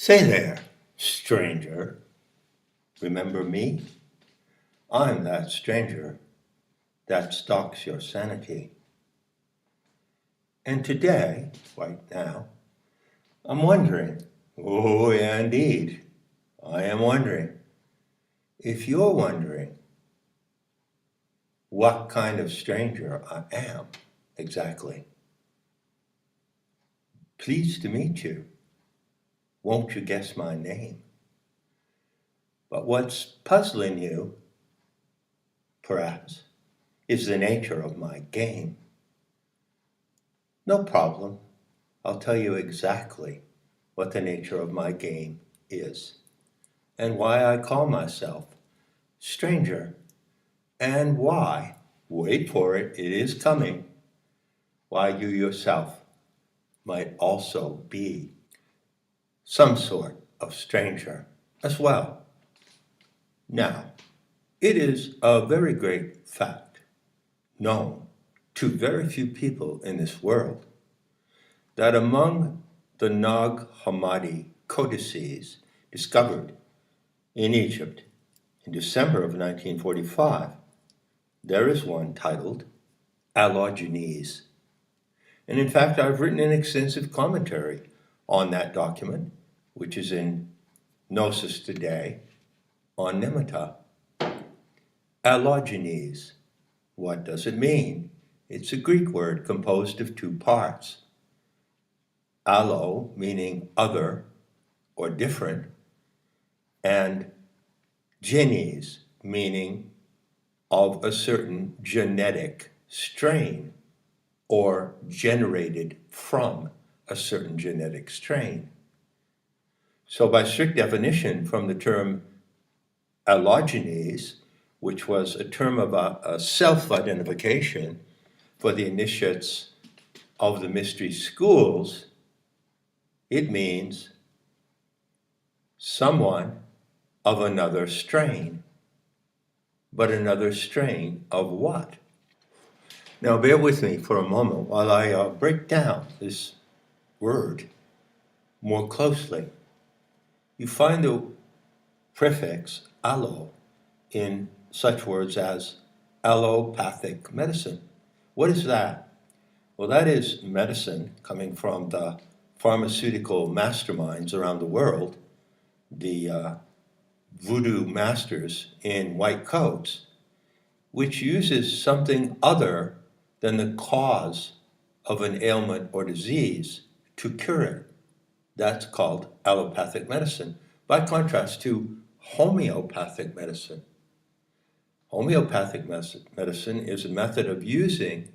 Say there, stranger, remember me? I'm that stranger that stalks your sanity. And today, right now, I'm wondering, oh yeah indeed, I am wondering, if you're wondering what kind of stranger I am exactly. Pleased to meet you. Won't you guess my name? But what's puzzling you, perhaps, is the nature of my game. No problem. I'll tell you exactly what the nature of my game is and why I call myself stranger and why, wait for it, it is coming, why you yourself might also be some sort of stranger as well. Now, it is a very great fact, known to very few people in this world, that among the Nag Hammadi codices discovered in Egypt in December of 1945, there is one titled Allogenes. And in fact, I've written an extensive commentary on that document, which is in Gnosis Today, on Nimitta. Allogenes, what does it mean? It's a Greek word composed of two parts. Allo, meaning other or different, and genes, meaning of a certain genetic strain or generated from a certain genetic strain. So by strict definition from the term Allogenes, which was a term of a self-identification for the initiates of the mystery schools, it means someone of another strain. But another strain of what? Now bear with me for a moment while I break down this word more closely. You find the prefix allo in such words as allopathic medicine. What is that? Well, that is medicine coming from the pharmaceutical masterminds around the world, the voodoo masters in white coats, which uses something other than the cause of an ailment or disease to cure it. That's called allopathic medicine, by contrast to homeopathic medicine. Homeopathic medicine is a method of using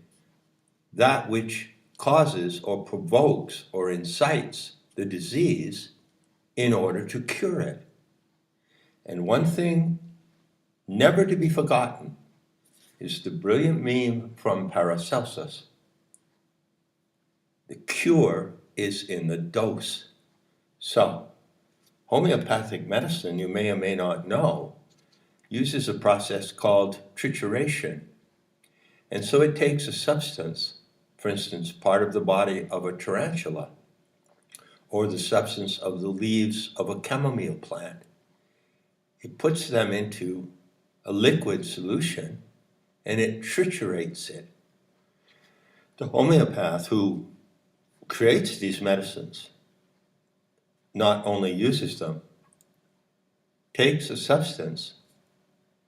that which causes or provokes or incites the disease in order to cure it. And one thing never to be forgotten is the brilliant meme from Paracelsus. The cure is in the dose. So, homeopathic medicine, you may or may not know, uses a process called trituration. And so it takes a substance, for instance, part of the body of a tarantula, or the substance of the leaves of a chamomile plant. It puts them into a liquid solution and it triturates it. The homeopath who creates these medicines not only uses them, takes a substance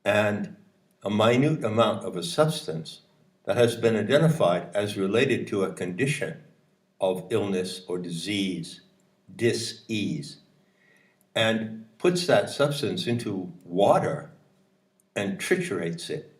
and a minute amount of a substance that has been identified as related to a condition of illness or disease, dis-ease, and puts that substance into water and triturates it.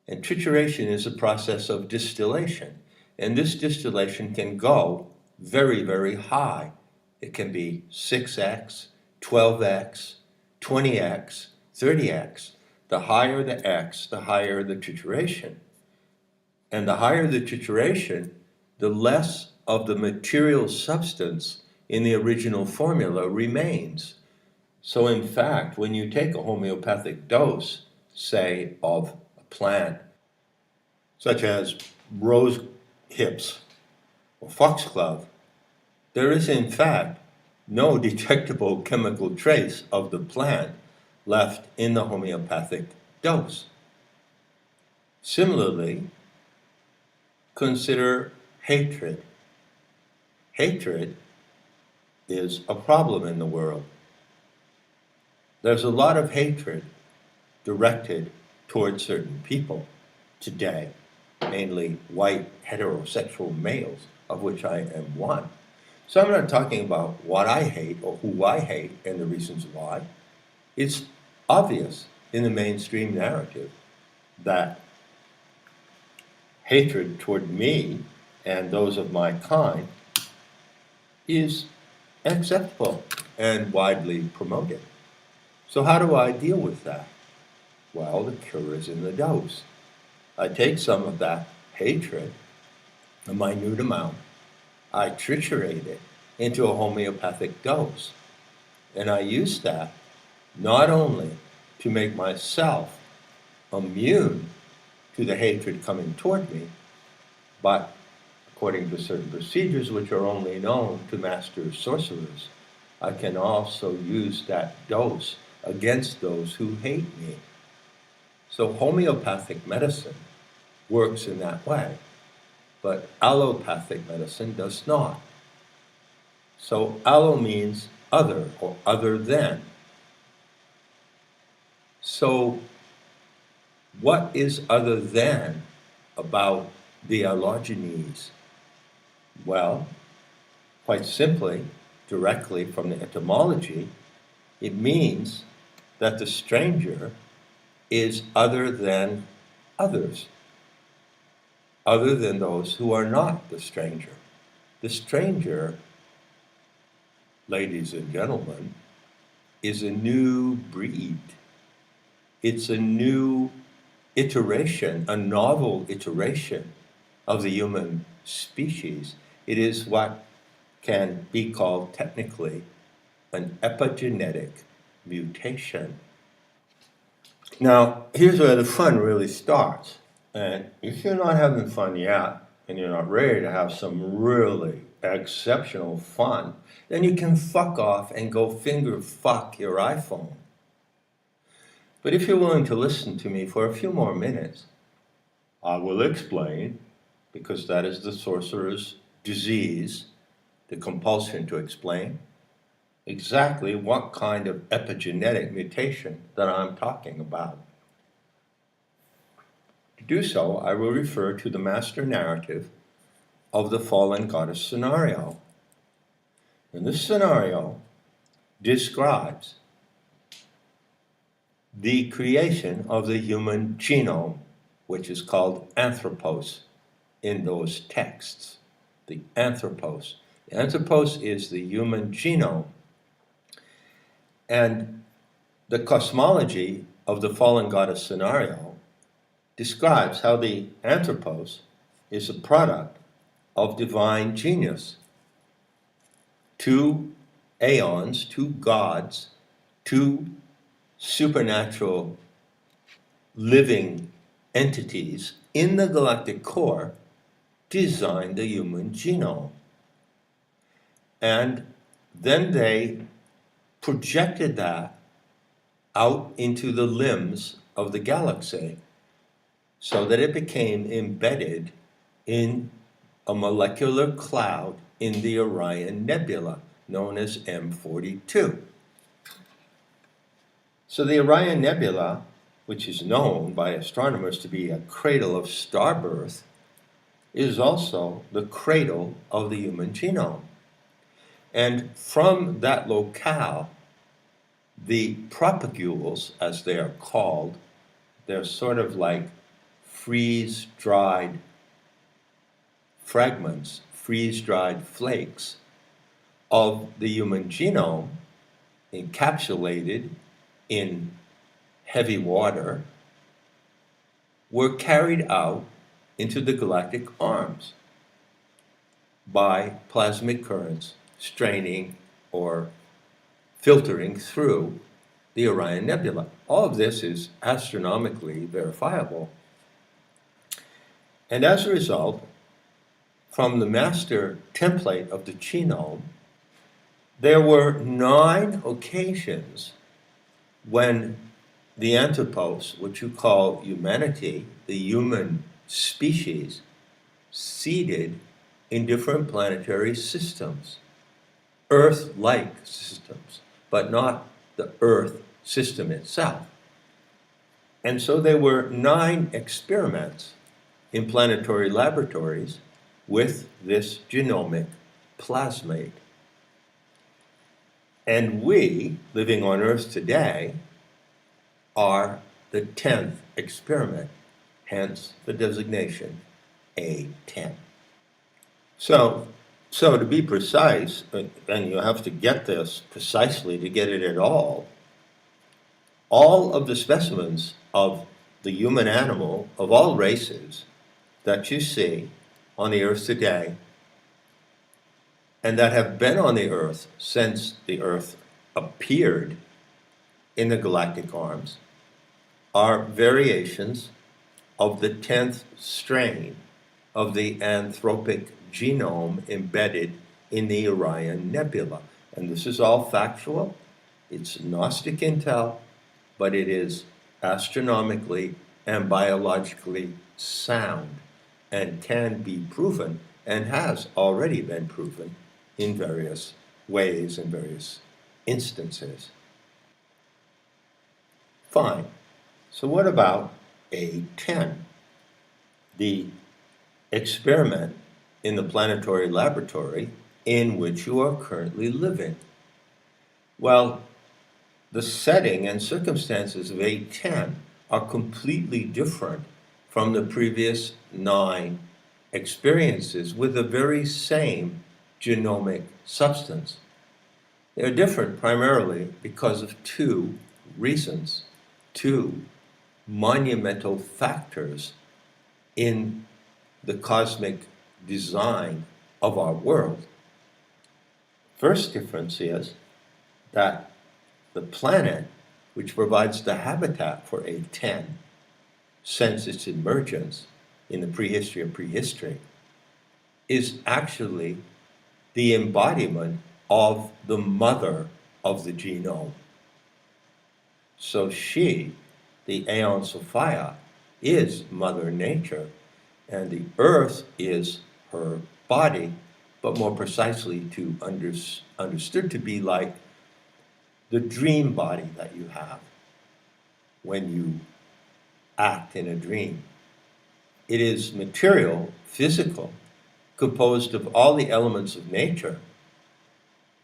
And trituration is a process of distillation. And this distillation can go very, very high. It can be 6x, 12x, 20x, 30x. The higher the x, the higher the trituration. And the higher the trituration, the less of the material substance in the original formula remains. So in fact, when you take a homeopathic dose, say, of a plant, such as rose hips or foxglove, there is in fact no detectable chemical trace of the plant left in the homeopathic dose. Similarly, consider hatred. Hatred is a problem in the world. There's a lot of hatred directed towards certain people today, mainly white heterosexual males, of which I am one. So I'm not talking about what I hate or who I hate and the reasons why. It's obvious in the mainstream narrative that hatred toward me and those of my kind is acceptable and widely promoted. So how do I deal with that? Well, the cure is in the dose. I take some of that hatred, a minute amount, I triturate it into a homeopathic dose, and I use that not only to make myself immune to the hatred coming toward me, but according to certain procedures which are only known to master sorcerers, I can also use that dose against those who hate me. So homeopathic medicine works in that way, but allopathic medicine does not. So allo means other or other than. So what is other than about the Allogenes? Well, quite simply, directly from the etymology, it means that the stranger is other than others, other than those who are not the stranger. The stranger, ladies and gentlemen, is a new breed. It's a new iteration, a novel iteration of the human species. It is what can be called technically an epigenetic mutation. Now, here's where the fun really starts. And if you're not having fun yet, and you're not ready to have some really exceptional fun, then you can fuck off and go finger fuck your iPhone. But if you're willing to listen to me for a few more minutes, I will explain, because that is the sorcerer's disease, the compulsion to explain, exactly what kind of epigenetic mutation that I'm talking about. To do so, I will refer to the master narrative of the fallen goddess scenario. And this scenario describes the creation of the human genome, which is called anthropos in those texts. The anthropos. The anthropos is the human genome. And the cosmology of the fallen goddess scenario describes how the anthropos is a product of divine genius. Two aeons, two gods, two supernatural living entities in the galactic core designed the human genome. And then they projected that out into the limbs of the galaxy so that it became embedded in a molecular cloud in the Orion Nebula, known as M42. So the Orion Nebula, which is known by astronomers to be a cradle of star birth, is also the cradle of the human genome. And from that locale, the propagules, as they are called, they're sort of like freeze-dried fragments, freeze-dried flakes of the human genome encapsulated in heavy water, were carried out into the galactic arms by plasmic currents straining or filtering through the Orion Nebula. All of this is astronomically verifiable. And as a result, from the master template of the genome, There were 9 occasions when the anthropos, which you call humanity, the human species, seeded in different planetary systems, Earth-like systems, but not the Earth system itself. And so there were 9 experiments in planetary laboratories with this genomic plasmid. And we, living on Earth today, are the 10th experiment, hence the designation A10. So to be precise, and you have to get this precisely to get it at all of the specimens of the human animal of all races that you see on the Earth today and that have been on the Earth since the Earth appeared in the galactic arms are variations of the 10th strain of the anthropic genome embedded in the Orion Nebula. And this is all factual. It's Gnostic intel, but it is astronomically and biologically sound and can be proven and has already been proven in various ways and various instances. Fine. So what about A10? The experiment in the planetary laboratory in which you are currently living. Well, the setting and circumstances of A10 are completely different from the previous 9 experiences with the very same genomic substance. They're different primarily because of 2 reasons, 2 monumental factors in the cosmic design of our world. First difference is that the planet, which provides the habitat for A10 since its emergence in the prehistory of prehistory, is actually the embodiment of the mother of the genome. So she, the Aeon Sophia, is Mother Nature, and the Earth is her body, but more precisely to understood to be like the dream body that you have when you act in a dream. It is material, physical, composed of all the elements of nature,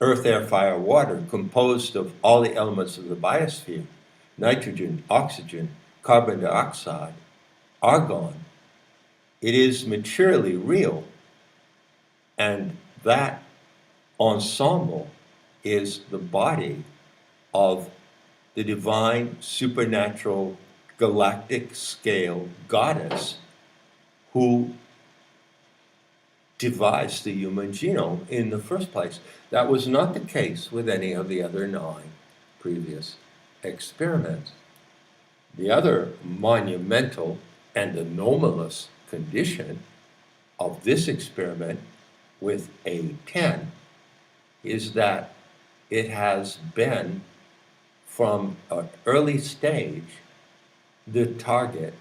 earth, air, fire, water, composed of all the elements of the biosphere, nitrogen, oxygen, carbon dioxide, argon. It is materially real, and that ensemble is the body of the divine, supernatural, galactic scale goddess who devised the human genome in the first place. That was not the case with any of the other 9 previous experiments. The other monumental and anomalous condition of this experiment with A10 is that it has been, from an early stage, the target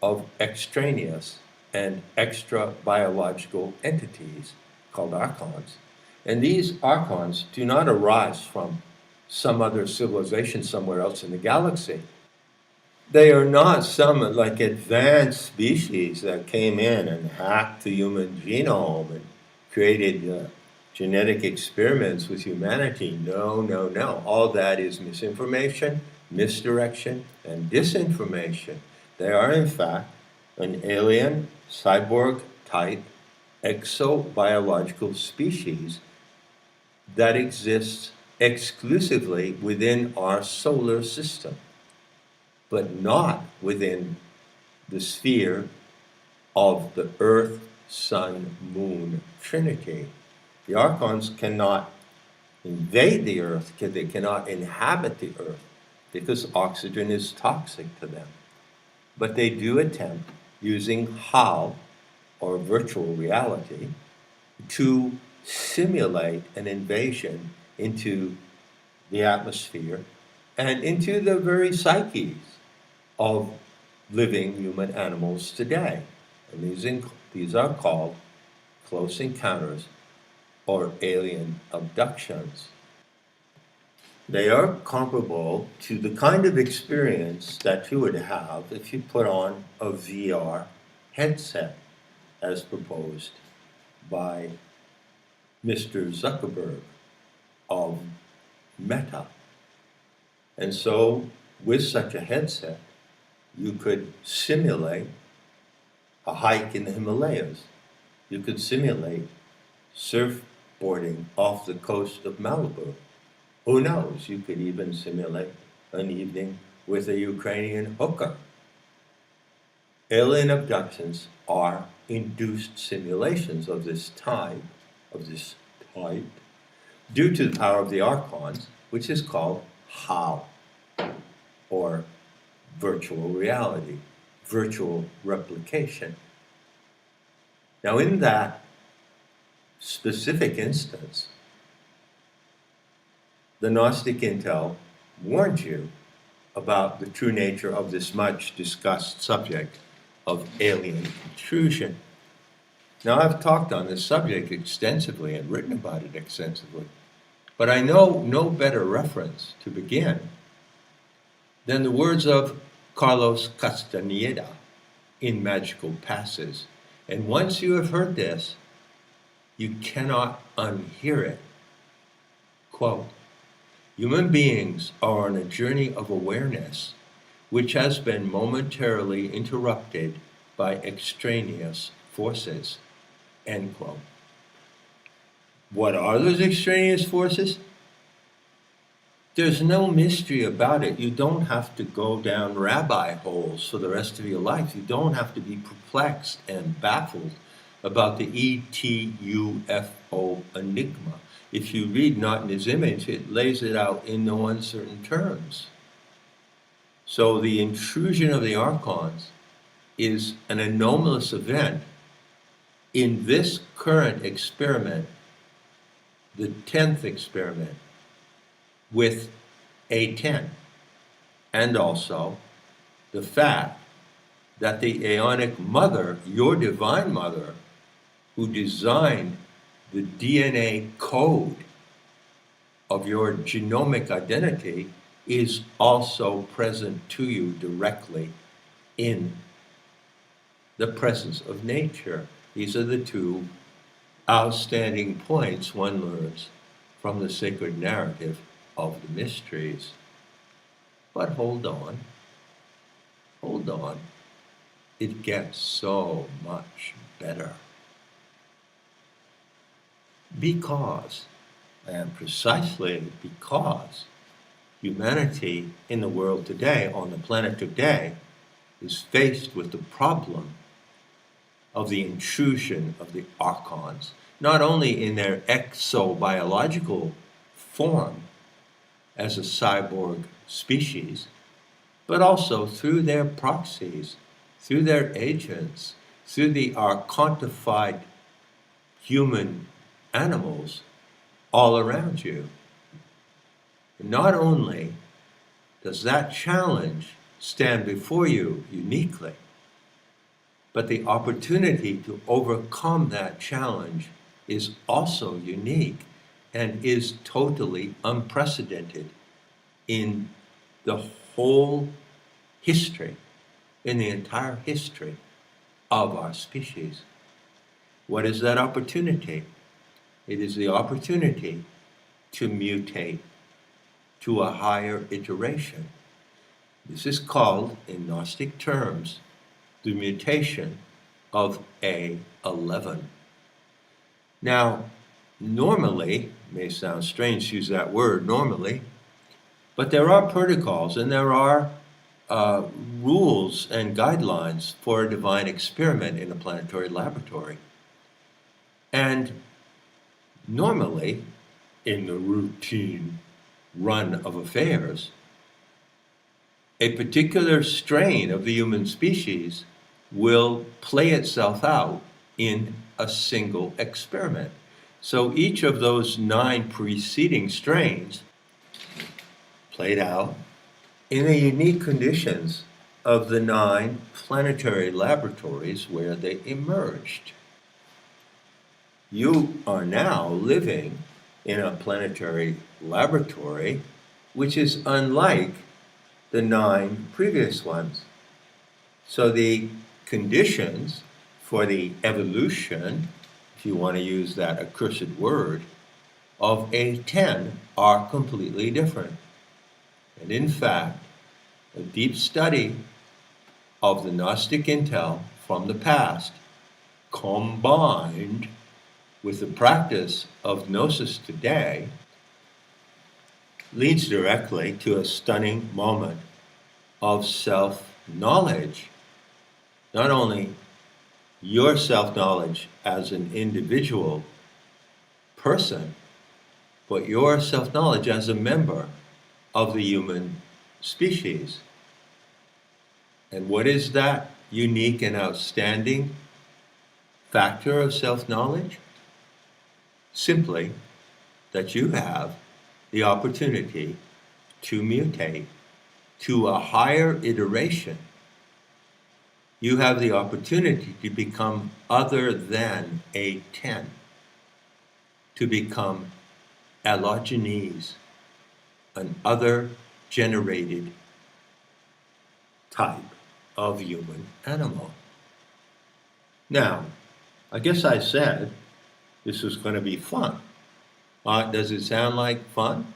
of extraneous and extra biological entities called archons. And these archons do not arise from some other civilization somewhere else in the galaxy. They are not some like advanced species that came in and hacked the human genome and created genetic experiments with humanity. No, no, no. All that is misinformation, misdirection, and disinformation. They are, in fact, an alien, cyborg-type, exobiological species that exists exclusively within our solar system, but not within the sphere of the Earth, Sun, Moon trinity. The archons cannot invade the Earth because they cannot inhabit the Earth because oxygen is toxic to them. But they do attempt, using HAL, or virtual reality, to simulate an invasion into the atmosphere and into the very psyches of living human animals today. And these are called close encounters or alien abductions. They are comparable to the kind of experience that you would have if you put on a VR headset, as proposed by Mr. Zuckerberg of Meta. And so, with such a headset, you could simulate a hike in the Himalayas. You could simulate surfboarding off the coast of Malibu. Who knows? You could even simulate an evening with a Ukrainian hooker. Alien abductions are induced simulations of this type, due to the power of the archons, which is called HAL, or virtual reality, virtual replication. Now, in that specific instance, the Gnostic intel warned you about the true nature of this much discussed subject of alien intrusion. Now, I've talked on this subject extensively and written about it extensively, but I know no better reference to begin than the words of Carlos Castaneda in Magical Passes. And once you have heard this, you cannot unhear it. Quote, "Human beings are on a journey of awareness which has been momentarily interrupted by extraneous forces." End quote. What are those extraneous forces? There's no mystery about it. You don't have to go down rabbi holes for the rest of your life. You don't have to be perplexed and baffled about the ETUFO enigma. If you read Not in His Image, it lays it out in no uncertain terms. So the intrusion of the archons is an anomalous event in this current experiment, the 10th experiment, with A10, and also the fact that the Aeonic Mother, your Divine Mother, who designed the DNA code of your genomic identity, is also present to you directly in the presence of nature. These are the two outstanding points one learns from the sacred narrative of the mysteries. But hold on. It gets so much better. Because, and precisely because, humanity in the world today, on the planet today, is faced with the problem of the intrusion of the archons, not only in their exobiological form as a cyborg species, but also through their proxies, through their agents, through the archontified human animals all around you. Not only does that challenge stand before you uniquely, but the opportunity to overcome that challenge is also unique and is totally unprecedented in the whole history, in the entire history of our species. What is that opportunity? It is the opportunity to mutate to a higher iteration. This is called, in Gnostic terms, the mutation of A11. Now, normally, it may sound strange to use that word, normally, but there are protocols and there are rules and guidelines for a divine experiment in a planetary laboratory. And normally, in the routine run of affairs, a particular strain of the human species will play itself out in a single experiment. So each of those 9 preceding strains played out in the unique conditions of the 9 planetary laboratories where they emerged. You are now living in a planetary laboratory which is unlike the 9 previous ones. So the conditions for the evolution, if you want to use that accursed word, of A10 are completely different. And in fact, a deep study of the Gnostic intel from the past, combined with the practice of Gnosis today, leads directly to a stunning moment of self-knowledge. Not only your self-knowledge as an individual person, but your self-knowledge as a member of the human species. And what is that unique and outstanding factor of self-knowledge? Simply that you have the opportunity to mutate to a higher iteration. You have the opportunity to become other than A10, to become Allogenes, an other generated type of human animal. Now, I guess I said this was going to be fun. Does it sound like fun?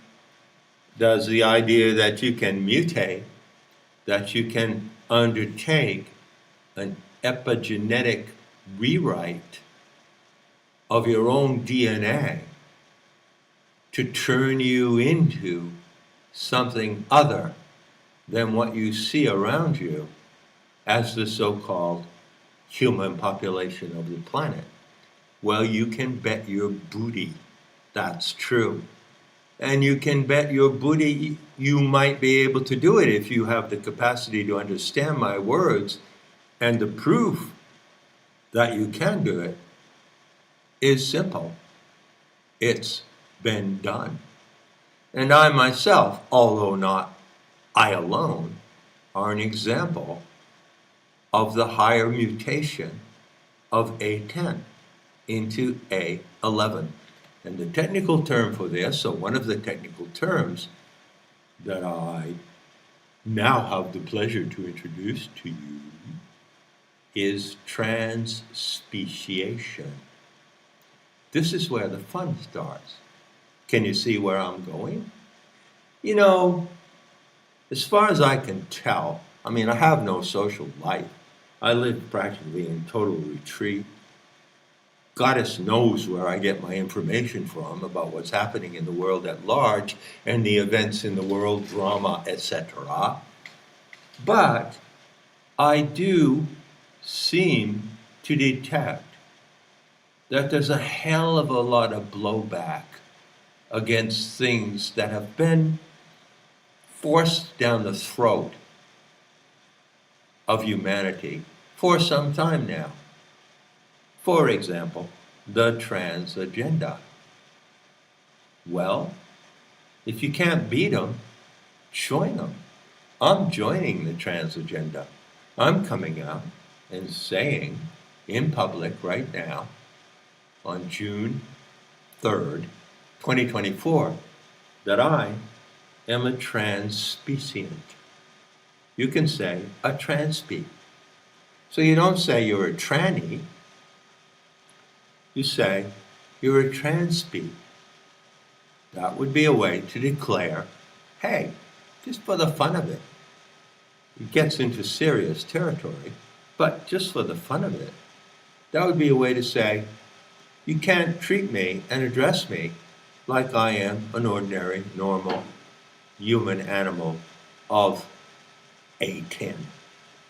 Does the idea that you can mutate, that you can undertake an epigenetic rewrite of your own DNA to turn you into something other than what you see around you as the so-called human population of the planet? Well, you can bet your booty that's true. And you can bet your booty you might be able to do it if you have the capacity to understand my words. And the proof that you can do it is simple. It's been done. And I myself, although not I alone, are an example of the higher mutation of A10 into A11. And the technical term for this, so one of the technical terms that I now have the pleasure to introduce to you, is transspeciation. This is where the fun starts. Can you see where I'm going? You know, as far as I can tell, I mean, I have no social life. I live practically in total retreat. Goddess knows where I get my information from about what's happening in the world at large and the events in the world, drama, etc. But I do seem to detect that there's a hell of a lot of blowback against things that have been forced down the throat of humanity for some time now. For example, the trans agenda. Well, if you can't beat them, join them. I'm joining the trans agenda. I'm coming out and saying in public right now on June 3rd, 2024, that I am a transspecient. You can say a transpe. So you don't say you're a tranny, you say you're a transpe. That would be a way to declare, hey, just for the fun of it. It gets into serious territory, but just for the fun of it. That would be a way to say, you can't treat me and address me like I am an ordinary, normal, human animal of A10.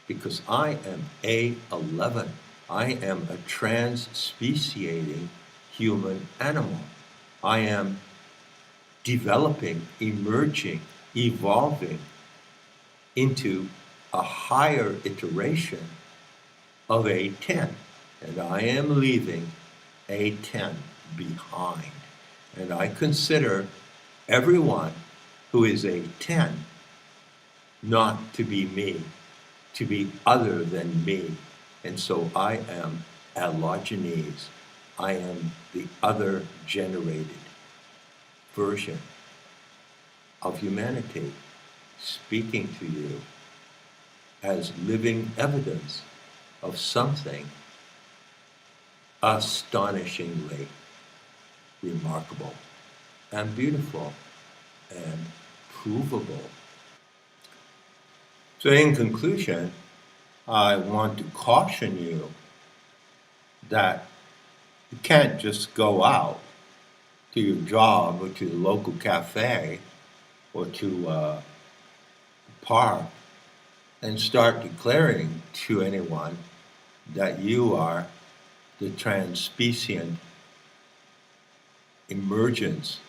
Because I am A11. I am a transspeciating human animal. I am developing, emerging, evolving into a higher iteration of A10. And I am leaving A10 behind. And I consider everyone who is a 10 not to be me, to be other than me. And so I am Allogenes. I am the other generated version of humanity, speaking to you as living evidence of something astonishingly remarkable and beautiful and provable. So in conclusion, I want to caution you that you can't just go out to your job or to the local cafe or to a park and start declaring to anyone that you are the transspecient emergence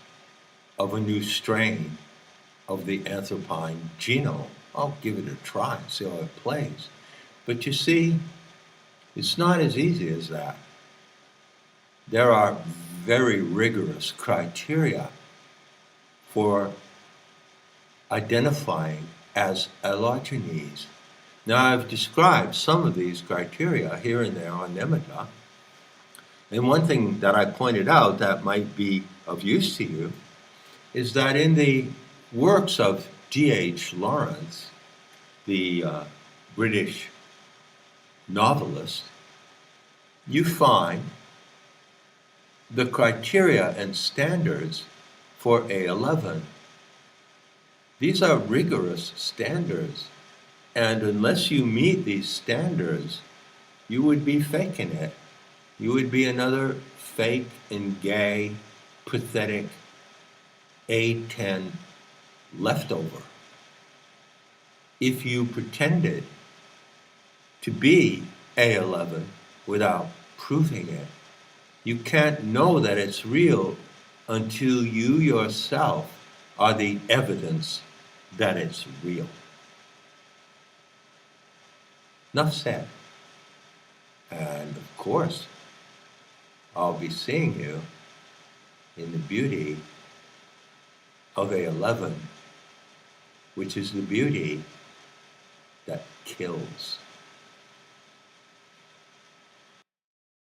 of a new strain of the anthropine genome. I'll give it a try and see how it plays. But you see, it's not as easy as that. There are very rigorous criteria for identifying as Allogenes. Now, I've described some of these criteria here and there on Nemitta. And one thing that I pointed out that might be of use to you is that in the works of D.H. Lawrence, the British novelist, you find the criteria and standards for A11. These are rigorous standards, and unless you meet these standards, you would be faking it. You would be another fake and gay, pathetic A10 leftover. If you pretended to be A11 without proving it, you can't know that it's real until you yourself are the evidence that it's real. Enough said. And of course, I'll be seeing you in the beauty of A11, which is the beauty that kills.